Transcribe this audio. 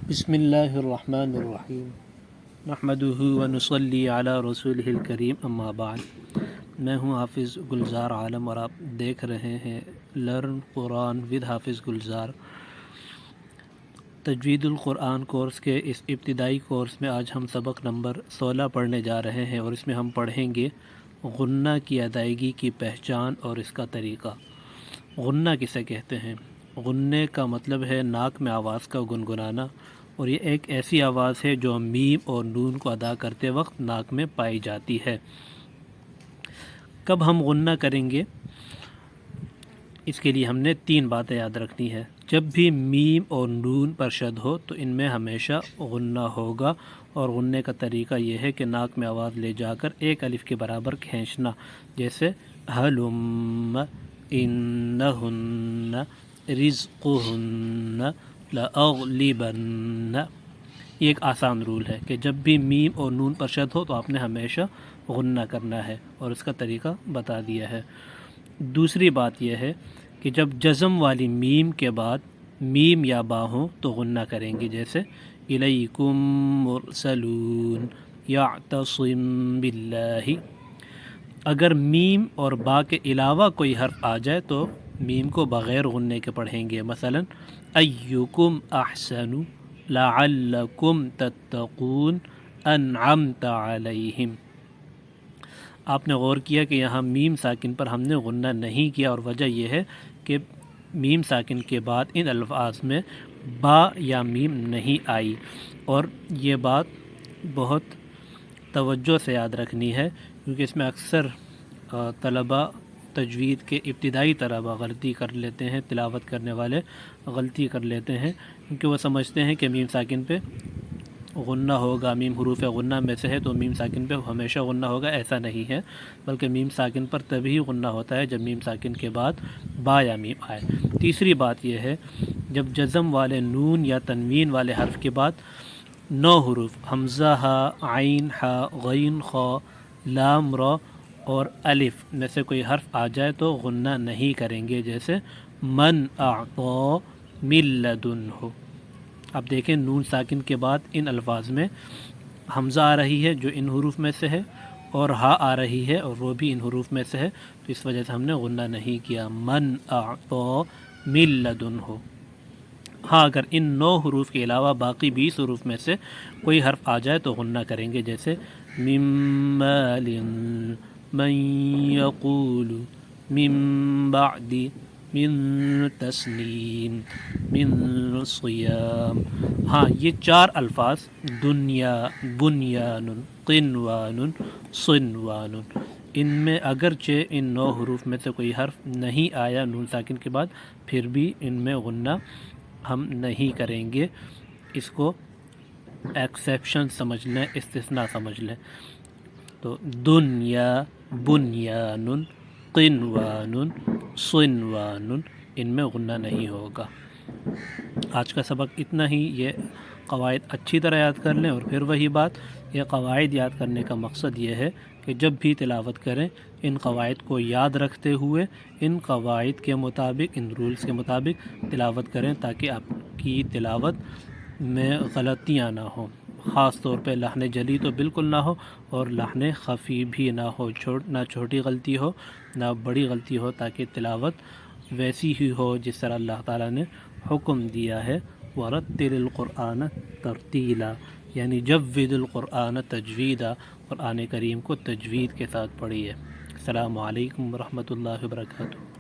بسم اللہ الرحمن الرحیم نحمدہ ونصلی علی رسولہ الکریم اما بعد۔ میں ہوں حافظ گلزار عالم اور آپ دیکھ رہے ہیں لرن قرآن ود حافظ گلزار۔ تجوید القرآن کورس کے اس ابتدائی کورس میں آج ہم سبق نمبر 16 پڑھنے جا رہے ہیں اور اس میں ہم پڑھیں گے غنہ کی ادائیگی کی پہچان اور اس کا طریقہ۔ غنہ کسے کہتے ہیں؟ غنّے کا مطلب ہے ناک میں آواز کا گنگنانا، اور یہ ایک ایسی آواز ہے جو میم اور نون کو ادا کرتے وقت ناک میں پائی جاتی ہے۔ کب ہم غنہ کریں گے؟ اس کے لیے ہم نے 3 باتیں یاد رکھنی ہے۔ جب بھی میم اور نون پر شد ہو تو ان میں ہمیشہ غنہ ہوگا، اور غنّے کا طریقہ یہ ہے کہ ناک میں آواز لے جا کر ایک الف کے برابر کھینچنا، جیسے ہلم انہن رزقہن لأغلبن۔ یہ ایک آسان رول ہے کہ جب بھی میم اور نون پر شد ہو تو آپ نے ہمیشہ غنہ کرنا ہے، اور اس کا طریقہ بتا دیا ہے۔ دوسری بات یہ ہے کہ جب جزم والی میم کے بعد میم یا با ہوں تو غنہ کریں گے، جیسے الیکم مرسلون یعتصم باللہ۔ اگر میم اور با کے علاوہ کوئی حرف آ جائے تو میم کو بغیر غنّے کے پڑھیں گے، مثلا ایکم احسن لعلکم تتقون انعمت علیہم۔ آپ نے غور کیا کہ یہاں میم ساکن پر ہم نے غنہ نہیں کیا، اور وجہ یہ ہے کہ میم ساکن کے بعد ان الفاظ میں با یا میم نہیں آئی، اور یہ بات بہت توجہ سے یاد رکھنی ہے، کیونکہ اس میں اکثر طلباء تجوید کے ابتدائی طلباء غلطی کر لیتے ہیں، تلاوت کرنے والے غلطی کر لیتے ہیں، کیونکہ وہ سمجھتے ہیں کہ میم ساکن پہ غنہ ہوگا، میم حروف غنہ میں سے ہے تو میم ساکن پہ ہمیشہ غنہ ہوگا۔ ایسا نہیں ہے، بلکہ میم ساکن پر تبھی غنہ ہوتا ہے جب میم ساکن کے بعد با یا میم آئے۔ تیسری بات یہ ہے، جب جزم والے نون یا تنوین والے حرف کے بعد 9 حروف حمزہ، ہا، عین، ہا، غین، خا، لام، را اور الف میں سے کوئی حرف آ جائے تو غنہ نہیں کریں گے، جیسے من اعطا من لدنہ۔ اب دیکھیں نون ساکن کے بعد ان الفاظ میں حمزہ آ رہی ہے جو ان حروف میں سے ہے، اور ہا آ رہی ہے اور وہ بھی ان حروف میں سے ہے، تو اس وجہ سے ہم نے غنہ نہیں کیا، من اعطا من لدنہ۔ ہاں اگر ان 9 حروف کے علاوہ باقی 20 حروف میں سے کوئی حرف آ جائے تو غنہ کریں گے، جیسے من مال من یقول من بعد من تسنیم من صیام۔ ہاں یہ 4 الفاظ دنیا، بنیان، قنوان، صنوان، ان میں اگرچہ ان 9 حروف میں سے کوئی حرف نہیں آیا نون ساکن کے بعد، پھر بھی ان میں غنہ ہم نہیں کریں گے، اس کو ایکسیپشن سمجھ لیں، استثناء سمجھ لیں۔ تو دنیا، بنیان، قنوان، صنوان، ان میں غنہ نہیں ہوگا۔ آج کا سبق اتنا ہی۔ یہ قواعد اچھی طرح یاد کر لیں، اور پھر وہی بات، یہ قواعد یاد کرنے کا مقصد یہ ہے کہ جب بھی تلاوت کریں ان قواعد کو یاد رکھتے ہوئے ان قواعد کے مطابق، ان رولز کے مطابق تلاوت کریں، تاکہ آپ کی تلاوت میں غلطیاں نہ ہوں، خاص طور پہ لحن جلی تو بالکل نہ ہو، اور لحن خفی بھی نہ ہو، نہ چھوٹی غلطی ہو نہ بڑی غلطی ہو، تاکہ تلاوت ویسی ہی ہو جس طرح اللہ تعالیٰ نے حکم دیا ہے، وَرَتِّلِ الْقُرْآنَ تَرْتِيلًا، یعنی جَوِّدِ الْقُرْآنَ تجویدا، قرآن کریم کو تجوید کے ساتھ پڑھیے۔ السلام علیکم ورحمۃ اللہ وبرکاتہ۔